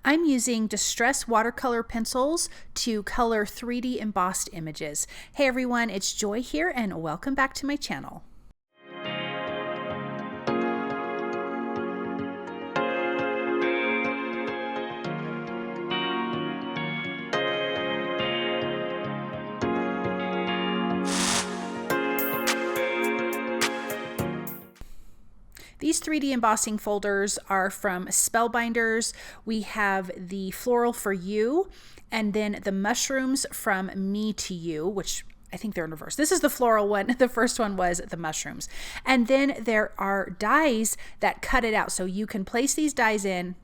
I'm using Distress Watercolor Pencils to color 3D embossed images. Hey everyone, it's Joy here and welcome back to my channel. These 3D embossing folders are from Spellbinders. We have the Floral for You, and then the mushrooms from Me to You, which I think they're in reverse. This is the floral one. The first one was the mushrooms. And then there are dies that cut it out. So you can place these dies in,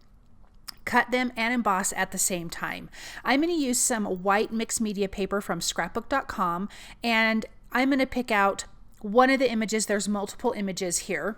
cut them, and emboss at the same time. I'm going to use some white mixed media paper from scrapbook.com, and I'm going to pick out one of the images. There's multiple images here.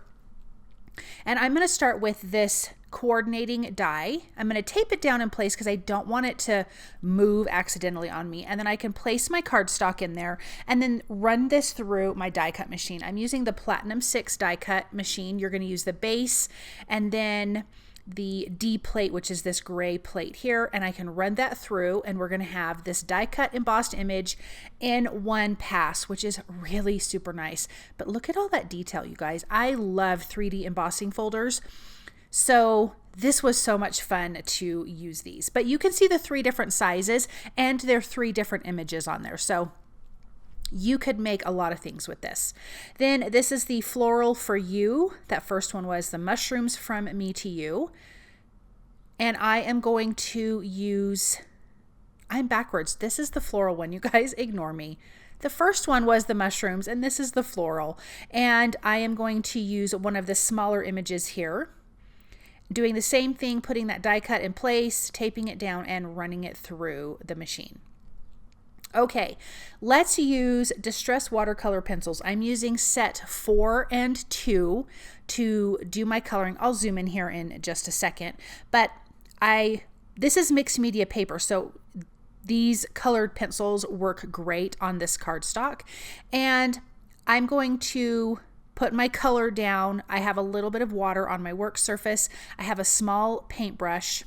And I'm going to start with this coordinating die. I'm going to tape it down in place because I don't want it to move accidentally on me. And then I can place my cardstock in there and then run this through my die cut machine. I'm using the Platinum 6 die cut machine. You're going to use the base and then the D plate, which is this gray plate here, and I can run that through, and we're going to have this die cut embossed image in one pass, which is really super nice. But look at all that detail, you guys. I love 3D embossing folders, so this was so much fun to use these. But you can see the 3 different sizes, and there are 3 different images on there, so you could make a lot of things with this. Then this is the Floral for You. That first one was the mushrooms from Me to You. And I am going to use, I'm backwards. This is the floral one. You guys ignore me. The first one was the mushrooms and this is the floral. And I am going to use one of the smaller images here. Doing the same thing, putting that die cut in place, taping it down and running it through the machine. Okay, let's use Distress Watercolor Pencils. I'm using set 4 and 2 to do my coloring. I'll zoom in here in just a second, but this is mixed media paper, so these colored pencils work great on this cardstock. And I'm going to put my color down. I have a little bit of water on my work surface. I have a small paintbrush,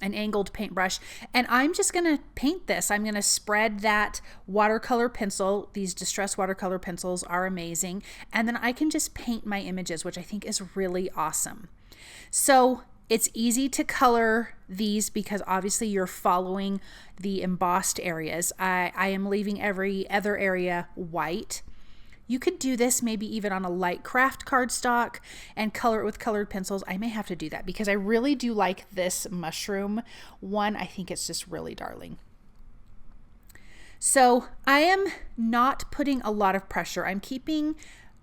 an angled paintbrush, and I'm just going to paint this. I'm going to spread that watercolor pencil. These Distress Watercolor Pencils are amazing. And then I can just paint my images, which I think is really awesome. So it's easy to color these because obviously you're following the embossed areas. I am leaving every other area white. You could do this maybe even on a light craft cardstock and color it with colored pencils. I may have to do that because I really do like this mushroom one. I think it's just really darling. So I am not putting a lot of pressure. I'm keeping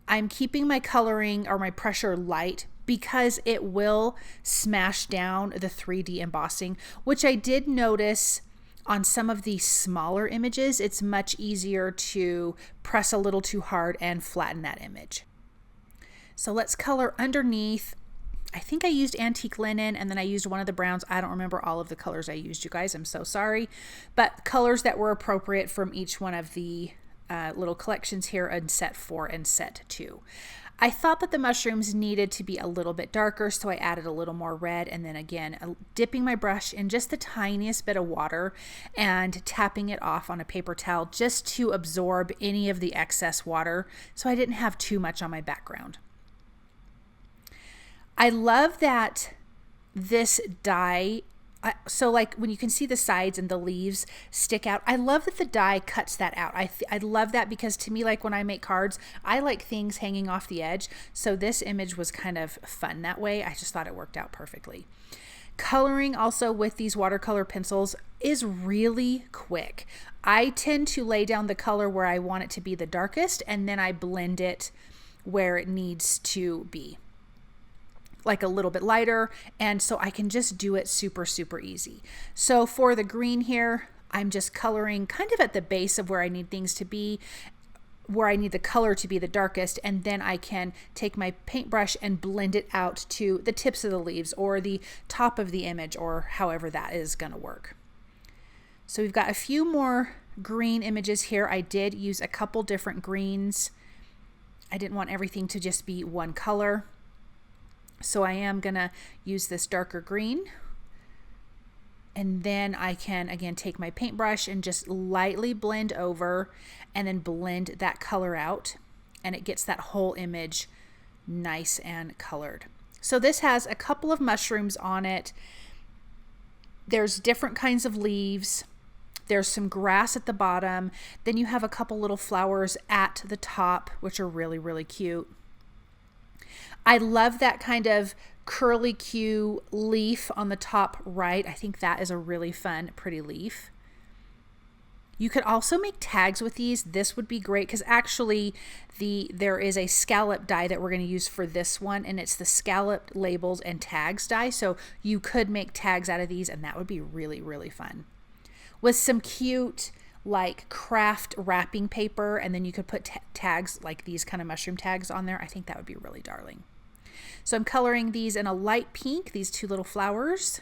my coloring or my pressure light because it will smash down the 3D embossing, which I did notice on some of the smaller images. It's much easier to press a little too hard and flatten that image. So let's color underneath. I think I used antique linen and then I used one of the browns. I don't remember all of the colors I used, you guys. I'm so sorry. But colors that were appropriate from each one of the little collections here in set 4 and set 2. I thought that the mushrooms needed to be a little bit darker, so I added a little more red, and then again, dipping my brush in just the tiniest bit of water and tapping it off on a paper towel just to absorb any of the excess water so I didn't have too much on my background. I love that this die, so like when you can see the sides and the leaves stick out, I love that the die cuts that out. I love that because to me, like when I make cards, I like things hanging off the edge. So this image was kind of fun that way. I just thought it worked out perfectly. Coloring also with these watercolor pencils is really quick. I tend to lay down the color where I want it to be the darkest and then I blend it where it needs to be, like a little bit lighter, and so I can just do it super easy. So for the green here, I'm just coloring kind of at the base of where I need things to be, where I need the color to be the darkest, and then I can take my paintbrush and blend it out to the tips of the leaves or the top of the image or however that is going to work. So we've got a few more green images here. I did use a couple different greens. I didn't want everything to just be one color. So I am gonna use this darker green And then I can, again, take my paintbrush and just lightly blend over and then blend that color out. And it gets that whole image nice and colored. So this has a couple of mushrooms on it. There's different kinds of leaves. There's some grass at the bottom. Then you have a couple little flowers at the top, which are really, really cute. I love that kind of curly Q leaf on the top right. I think that is a really fun, pretty leaf. You could also make tags with these. This would be great because actually there is a scallop die that we're going to use for this one, and it's the scallop labels and tags die. So you could make tags out of these, and that would be really, really fun. With some cute like craft wrapping paper, and then you could put tags like these kind of mushroom tags on there. I think that would be really darling. So I'm coloring these in a light pink, these two little flowers,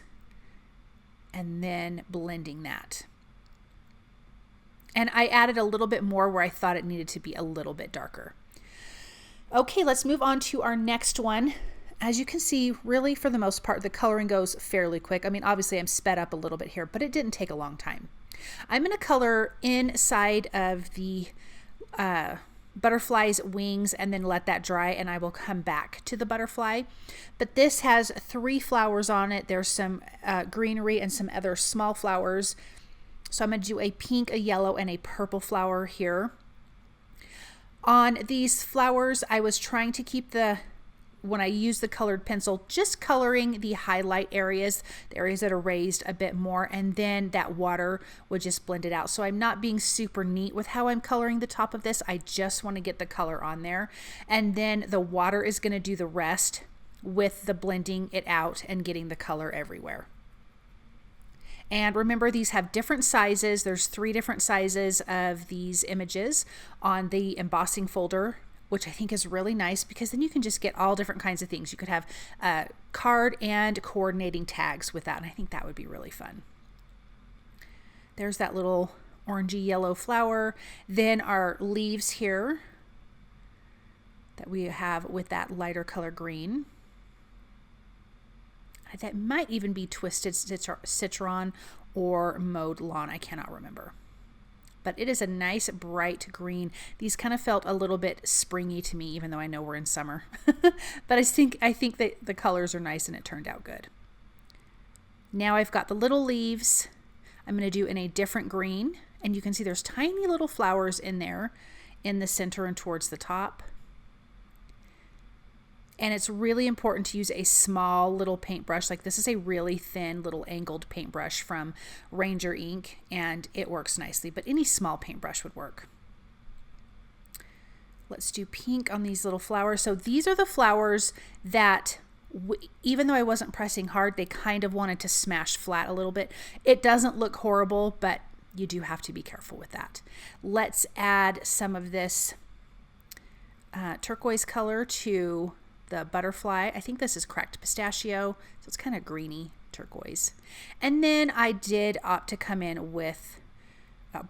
and then blending that. And I added a little bit more where I thought it needed to be a little bit darker. Okay, let's move on to our next one. As you can see, really for the most part, the coloring goes fairly quick. I mean, obviously I'm sped up a little bit here, but it didn't take a long time. I'm going to color inside of the butterfly's wings and then let that dry, and I will come back to the butterfly. But this has 3 flowers on it. There's some greenery and some other small flowers. So I'm going to do a pink, a yellow, and a purple flower here. On these flowers, I was trying to keep when I use the colored pencil, just coloring the highlight areas, the areas that are raised a bit more, and then that water would just blend it out. So I'm not being super neat with how I'm coloring the top of this. I just want to get the color on there. And then the water is going to do the rest with the blending it out and getting the color everywhere. And remember, these have different sizes. There's 3 different sizes of these images on the embossing folder, which I think is really nice because then you can just get all different kinds of things. You could have card and coordinating tags with that, and I think that would be really fun. There's that little orangey yellow flower. Then our leaves here that we have with that lighter color green. That might even be Twisted Citron or Mowed Lawn. I cannot remember. But it is a nice bright green. These kind of felt a little bit springy to me, even though I know we're in summer. But I think that the colors are nice and it turned out good. Now I've got the little leaves. I'm going to do in a different green. And you can see there's tiny little flowers in there in the center and towards the top. And it's really important to use a small little paintbrush. Like this is a really thin little angled paintbrush from Ranger Ink, and it works nicely, but any small paintbrush would work. Let's do pink on these little flowers. So these are the flowers that, even though I wasn't pressing hard, they kind of wanted to smash flat a little bit. It doesn't look horrible, but you do have to be careful with that. Let's add some of this turquoise color to the butterfly. I think this is cracked pistachio, so it's kind of greeny turquoise. And then I did opt to come in with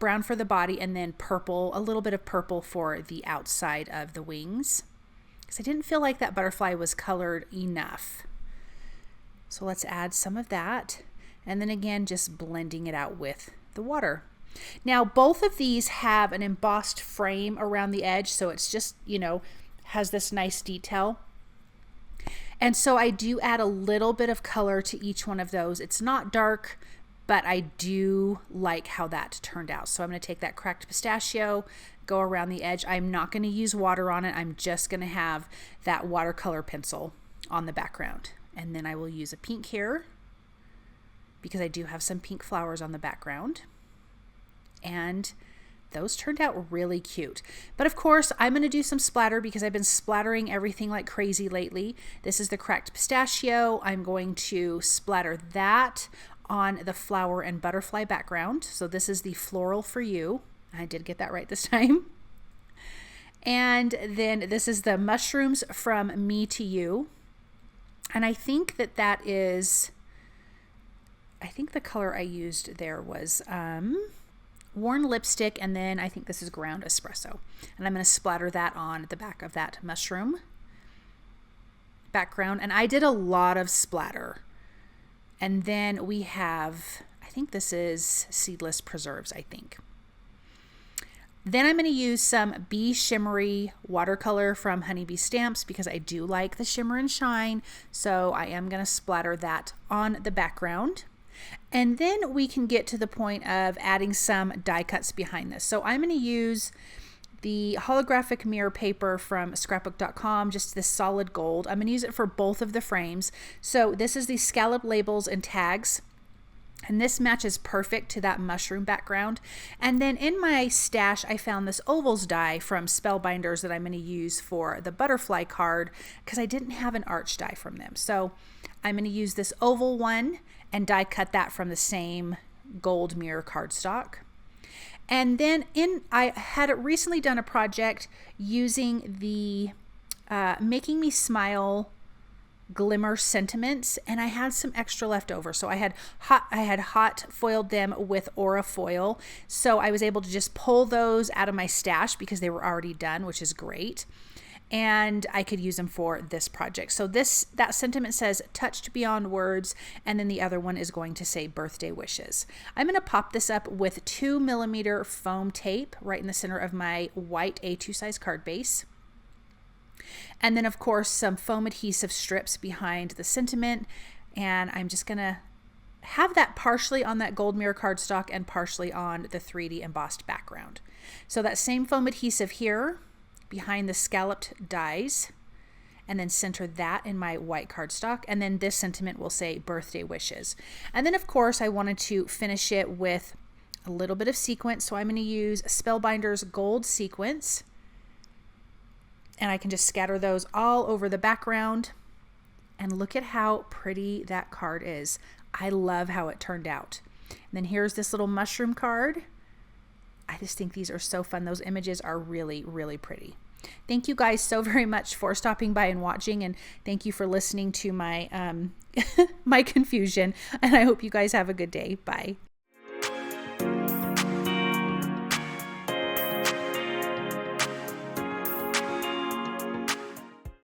brown for the body and then purple, a little bit of purple for the outside of the wings, because I didn't feel like that butterfly was colored enough. So let's add some of that, and then again just blending it out with the water. Now both of these have an embossed frame around the edge, so it's just, you know, has this nice detail. And so I do add a little bit of color to each one of those. It's not dark, but I do like how that turned out. So I'm going to take that cracked pistachio, go around the edge. I'm not going to use water on it. I'm just going to have that watercolor pencil on the background. And then I will use a pink here because I do have some pink flowers on the background. And those turned out really cute. But of course, I'm going to do some splatter because I've been splattering everything like crazy lately. This is the cracked pistachio. I'm going to splatter that on the flower and butterfly background. So this is the Floral for You. I did get that right this time. And then this is the mushrooms from Me to You. And I think that is, I think the color I used there was Worn Lipstick, and then I think this is Ground Espresso. And I'm going to splatter that on the back of that mushroom background. And I did a lot of splatter. And then we have, think this is Seedless Preserves, I think. Then I'm going to use some Bee Shimmery watercolor from Honeybee Stamps because I do like the shimmer and shine. So I am going to splatter that on the background. And then we can get to the point of adding some die cuts behind this. So I'm going to use the holographic mirror paper from scrapbook.com, just this solid gold. I'm going to use it for both of the frames. So this is the scallop labels and tags. And this matches perfect to that mushroom background. And then in my stash, I found this ovals die from Spellbinders that I'm going to use for the butterfly card because I didn't have an arch die from them. So I'm going to use this oval one and die cut that from the same gold mirror cardstock. And then I had recently done a project using the Making Me Smile Glimmer sentiments, and I had some extra left over. So I had hot foiled them with Aura foil. So I was able to just pull those out of my stash because they were already done, which is great. And I could use them for this project. So that sentiment says touched beyond words, and then the other one is going to say birthday wishes. I'm going to pop this up with 2mm foam tape right in the center of my white A2 size card base. And then of course some foam adhesive strips behind the sentiment, and I'm just going to have that partially on that gold mirror cardstock and partially on the 3D embossed background. So that same foam adhesive here behind the scalloped dies, and then center that in my white cardstock, and then this sentiment will say birthday wishes. And then of course I wanted to finish it with a little bit of sequins, so I'm going to use Spellbinders gold sequins, and I can just scatter those all over the background. And look at how pretty that card is. I love how it turned out. And then here's this little mushroom card. I just think these are so fun. Those images are really, really pretty. Thank you guys so very much for stopping by and watching, and thank you for listening to my my confusion, and I hope you guys have a good day. Bye.